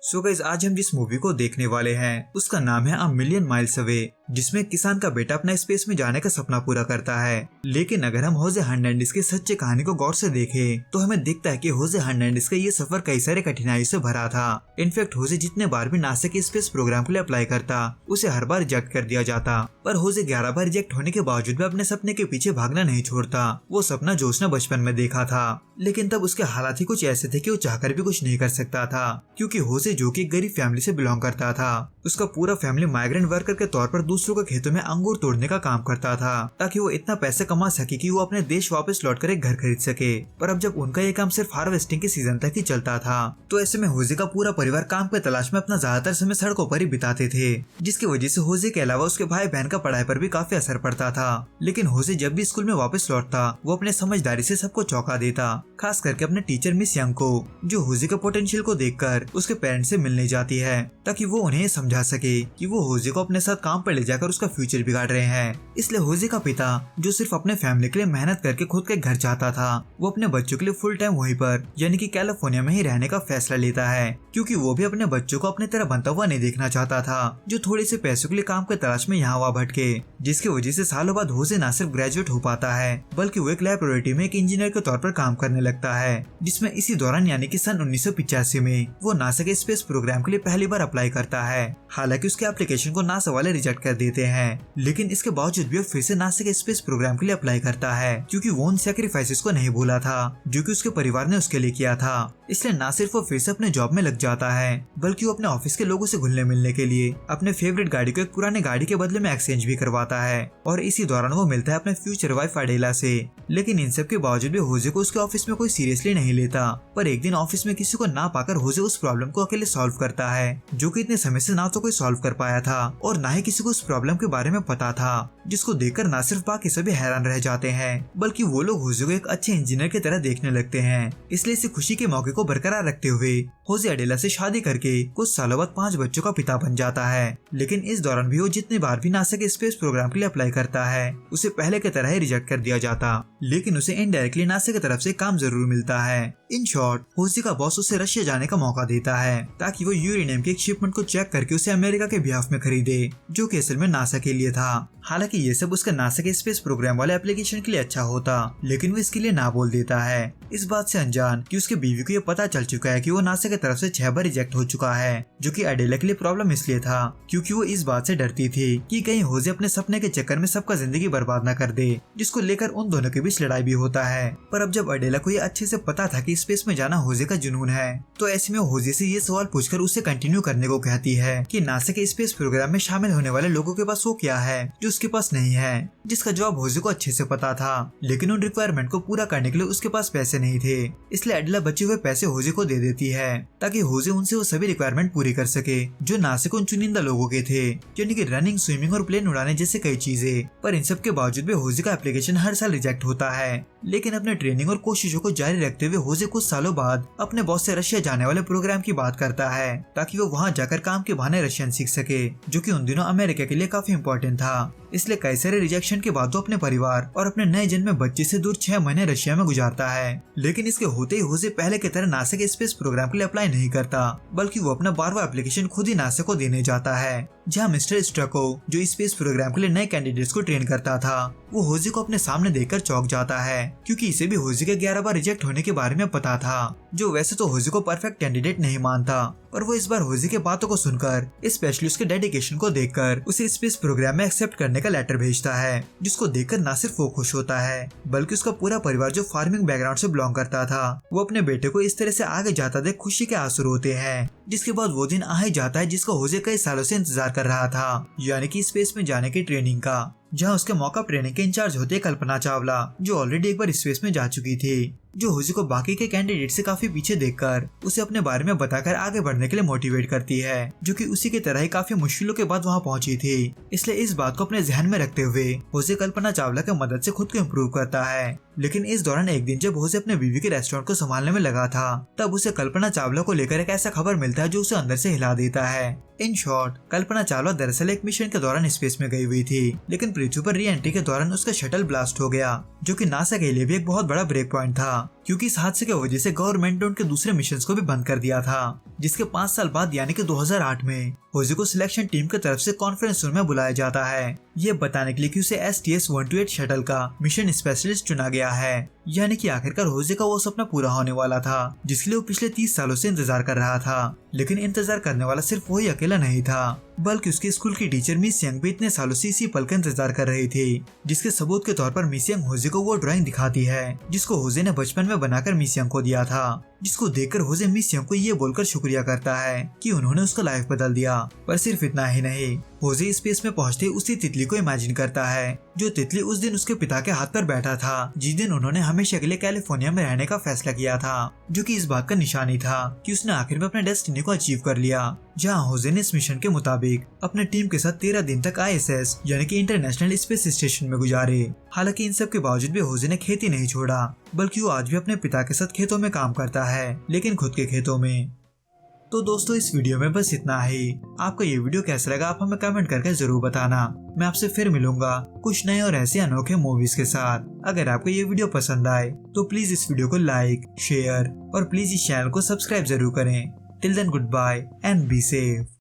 So guys, आज हम जिस मूवी को देखने वाले हैं उसका नाम है अ मिलियन माइल्स अवे, जिसमें किसान का बेटा अपना स्पेस में जाने का सपना पूरा करता है। लेकिन अगर हम होजे हर्नांडिस की सच्ची कहानी को गौर से देखें तो हमें दिखता है कि होजे हर्नांडिस का ये सफर कई सारे कठिनाई से भरा था। इनफैक्ट होजे जितने बार भी नासा के स्पेस प्रोग्राम के लिए अप्लाई करता उसे हर बार रिजेक्ट कर दिया जाता, पर होजे 11 बार रिजेक्ट होने के बावजूद भी अपने सपने के पीछे भागना नहीं छोड़ता। वो सपना जो उसने बचपन में देखा था, लेकिन तब उसके हालात ही कुछ ऐसे थे कि वो चाहकर भी कुछ नहीं कर सकता था, क्योंकि होजे जो कि एक गरीब फैमिली से बिलोंग करता था, उसका पूरा फैमिली माइग्रेंट वर्कर के तौर पर दूसरों के खेतों में अंगूर तोड़ने का काम करता था ताकि वो इतना पैसे कमा सके कि वो अपने देश वापस लौटकर एक घर खरीद सके। पर अब जब उनका ये काम सिर्फ हार्वेस्टिंग के सीजन तक ही चलता था, तो ऐसे में होजे का पूरा परिवार काम के तलाश में अपना ज्यादातर समय सड़कों पर ही बिताते थे, जिसकी वजह से होजे के अलावा उसके भाई बहन का पढ़ाई पर भी काफी असर पड़ता था। लेकिन होजे जब भी स्कूल में वापस लौटता वो अपने समझदारी से सबको चौंका देता, खास करके अपने टीचर मिस यंग को, जो होजे के पोटेंशियल को देखकर उसके पेरेंट्स से मिलने जाती है ताकि वो उन्हें समझा सके कि वो होजे को अपने साथ काम पर ले जाकर उसका फ्यूचर बिगाड़ रहे हैं। इसलिए होजे का पिता, जो सिर्फ अपने फैमिली के लिए मेहनत करके खुद का घर चाहता था, वो अपने बच्चों के लिए फुल टाइम वहीं पर यानी कि कैलिफोर्निया में ही रहने का फैसला लेता है, क्योंकि वो भी अपने बच्चों को अपने तरह बनता हुआ नहीं देखना चाहता था, जो थोड़े से पैसों के लिए काम के तलाश में यहाँ वहाँ भटके। जिसकी वजह से सालों बाद होजे न सिर्फ ग्रेजुएट हो पाता है, बल्कि वो एक लैबोरेटरी में एक इंजीनियर के तौर पर काम करने लगता है, जिसमें इसी दौरान यानी कि सन 1985 में वो नासा के स्पेस प्रोग्राम के लिए पहली बार अप्लाई करता है। हालांकि उसके एप्लीकेशन को नासा वाले रिजेक्ट कर देते हैं, लेकिन इसके बावजूद भी वो फिर से नासा के स्पेस प्रोग्राम के लिए अप्लाई करता है, क्योंकि वो उन सैक्रिफाइसेस को नहीं भूला था जो कि उसके परिवार ने उसके लिए किया था। इसलिए ना सिर्फ वो फिर से अपने जॉब में लग जाता है, बल्कि वो अपने ऑफिस के लोगों से घुलने मिलने के लिए अपने फेवरेट गाड़ी को एक पुराने गाड़ी के बदले में एक्सचेंज भी करवाता है, और इसी दौरान वो मिलता है अपने फ्यूचर वाइफ अडेला से। लेकिन इन सब के बावजूद भी होजे को उसके ऑफिस में कोई सीरियसली नहीं लेता। पर एक दिन ऑफिस में किसी को ना पाकर होजे उस प्रॉब्लम को अकेले सॉल्व करता है, जो कि इतने समय से ना तो कोई सॉल्व कर पाया था और ना ही किसी को उस प्रॉब्लम के बारे में पता था, जिसको देखकर ना सिर्फ बाकी सभी हैरान रह जाते हैं, बल्कि वो लोग होजे को एक अच्छे इंजीनियर की तरह देखने लगते हैं। इसलिए इसी खुशी के मौके को बरकरार रखते हुए होजे अडेला से शादी करके कुछ सालों बाद 5 बच्चों का पिता बन जाता है। लेकिन इस दौरान भी वो जितनी बार भी नासा के स्पेस प्रोग्राम के लिए अप्लाई करता है, उसे पहले की तरह ही रिजेक्ट कर दिया जाता, लेकिन उसे इनडायरेक्टली नासा की तरफ से काम जरूर मिलता है। इन शॉर्ट, होजे का बॉस उसे रशिया जाने का मौका देता है ताकि वो यूरेनियम की एक शिपमेंट को चेक करके उसे अमेरिका के बिहाफ में खरीदे, जो कि असल में नासा के लिए था। हालांकि ये सब उसका नासा के स्पेस प्रोग्राम वाले एप्लीकेशन के लिए अच्छा होता, लेकिन वो इसके लिए ना बोल देता है, इस बात से अनजान कि उसके बीवी को ये पता चल चुका है कि वो नासा की तरफ से 6 बार रिजेक्ट हो चुका है, जो कि अडेला के लिए प्रॉब्लम इसलिए था क्योंकि वो इस बात से डरती थी कि कहीं होजे अपने सपने के चक्कर में सबका जिंदगी बर्बाद न कर दे, जिसको लेकर उन दोनों के बीच लड़ाई भी होता है। पर अब जब अडेला को ये अच्छे से पता था कि स्पेस में जाना होजे का जुनून है, तो ऐसे में होजे से ये सवाल पूछकर उसे कंटिन्यू करने को कहती है कि नासा के स्पेस प्रोग्राम में शामिल होने वाले लोगों के पास वो क्या है जो उसके पास नहीं है, जिसका जवाब होजे को अच्छे से पता था। लेकिन उन रिक्वायरमेंट को पूरा करने के लिए उसके पास पैसे नहीं थे, इसलिए अडेला बचे हुए पैसे होजे को दे देती है ताकि होजे उनसे वो सभी रिक्वायरमेंट पूरी कर सके जो नासा के उन चुनिंदा लोगों के थे, यानी कि रनिंग, स्विमिंग और प्लेन उड़ाने जैसे कई चीजें। पर इन सब के बावजूद भी होजे का एप्लीकेशन हर साल रिजेक्ट होता है। लेकिन अपने ट्रेनिंग और कोशिशों को जारी रखते हुए होजे कुछ सालों बाद अपने बॉस से रशिया जाने वाले प्रोग्राम की बात करता है ताकि वो वहाँ जाकर काम के बहाने रशियन सीख सके, जो कि उन दिनों अमेरिका के लिए काफी इम्पोर्टेंट था। इसलिए कई सारे रिजेक्शन के बाद वो अपने परिवार और अपने नए जन्मे बच्चे से दूर 6 महीने रशिया में गुजारता है। लेकिन इसके होते ही होजे पहले की तरह नासा के स्पेस प्रोग्राम के लिए अप्लाई नहीं करता, बल्कि वो अपना 12वां एप्लीकेशन खुद ही नासा को देने जाता है, जहाँ मिस्टर स्ट्रको, जो स्पेस प्रोग्राम के लिए नए कैंडिडेट्स को ट्रेन करता था, वो होजे को अपने सामने देखकर चौंक जाता है, क्योंकि इसे भी होजे के 11 बार रिजेक्ट होने के बारे में पता था, जो वैसे तो होजे को परफेक्ट कैंडिडेट नहीं मानता। और वो इस बार होजे के बातों को सुनकर, स्पेशली उसके डेडिकेशन को देखकर उसे स्पेस प्रोग्राम में एक्सेप्ट करने का लेटर भेजता है, जिसको देखकर न सिर्फ वो खुश होता है, बल्कि उसका पूरा परिवार जो फार्मिंग बैकग्राउंड से बिलोंग करता था, वो अपने बेटे को इस तरह से आगे जाता देख खुशी के आंसू रोते हैं। जिसके बाद वो दिन आ ही जाता है जिसको होजे कई सालों से इंतजार कर रहा था, यानी कि स्पेस में जाने की ट्रेनिंग का, जहाँ उसके मॉकअप ट्रेनिंग के इंचार्ज होते कल्पना चावला, जो ऑलरेडी एक बार स्पेस में जा चुकी थी, जो होजे को बाकी के कैंडिडेट से काफी पीछे देखकर उसे अपने बारे में बताकर आगे बढ़ने के लिए मोटिवेट करती है, जो कि उसी की तरह ही काफी मुश्किलों के बाद वहाँ पहुंची थी। इसलिए इस बात को अपने ध्यान में रखते हुए होजे कल्पना चावला की मदद से खुद को इम्प्रूव करता है। लेकिन इस दौरान एक दिन जब होजे अपने बीवी के रेस्टोरेंट को संभालने में लगा था, तब उसे कल्पना चावला को लेकर एक ऐसा खबर मिलता है जो उसे अंदर से हिला देता है। इन शॉर्ट, कल्पना चावला दरअसल एक मिशन के दौरान स्पेस में गई हुई थी, लेकिन पृथ्वी पर री एंट्री के दौरान उसका शटल ब्लास्ट हो गया, जो कि नासा के लिए भी एक बहुत बड़ा ब्रेक पॉइंट था, क्योंकि इस हादसे की वजह से गवर्नमेंट ने उनके दूसरे मिशन को भी बंद कर दिया था। जिसके 5 साल बाद यानी कि 2008 में होजे को सिलेक्शन टीम की तरफ से कॉन्फ्रेंस रूम में बुलाया जाता है, ये बताने के लिए कि उसे STS-128 शटल का मिशन स्पेशलिस्ट चुना गया है। यानी कि आखिरकार होजे का वो सपना पूरा होने वाला था जिसके लिए वो पिछले 30 सालों से इंतजार कर रहा था। लेकिन इंतजार करने वाला सिर्फ वही अकेला नहीं था, बल्कि उसके स्कूल की टीचर मिस यंग भी इतने सालों से इसी पल का इंतजार कर रही थी। जिसके सबूत के तौर पर मिस यंग होजे को वो ड्राइंग दिखाती है जिसको होजे ने बचपन में बनाकर मिस यंग को दिया था। जिसको देखकर होजे मिस यंग को ये बोलकर शुक्रिया करता है कि उन्होंने उसका लाइफ बदल दिया। पर सिर्फ इतना ही नहीं, होजे स्पेस में पहुंचते उसी तितली को इमेजिन करता है जो तितली उस दिन उसके पिता के हाथ पर बैठा था जिस दिन उन्होंने हमेशा के लिए कैलिफोर्निया में रहने का फैसला किया था, जो कि इस बात का निशानी था कि उसने आखिर में अपने डेस्टिनी को अचीव कर लिया। जहां होजे ने इस मिशन के मुताबिक अपने टीम के साथ 13 दिन तक ISS यानी कि इंटरनेशनल स्पेस स्टेशन में गुजारे। हालांकि इन सब के बावजूद भी होजे ने खेती नहीं छोड़ा, बल्कि वो आज भी अपने पिता के साथ खेतों में काम करता है, लेकिन खुद के खेतों में। तो दोस्तों इस वीडियो में बस इतना ही। आपको ये वीडियो कैसा लगा आप हमें कमेंट करके जरूर बताना। मैं आपसे फिर मिलूंगा कुछ नए और ऐसे अनोखे मूवीज के साथ। अगर आपको ये वीडियो पसंद आए तो प्लीज इस वीडियो को लाइक, शेयर और प्लीज इस चैनल को सब्सक्राइब जरूर करें। Till then goodbye and be safe.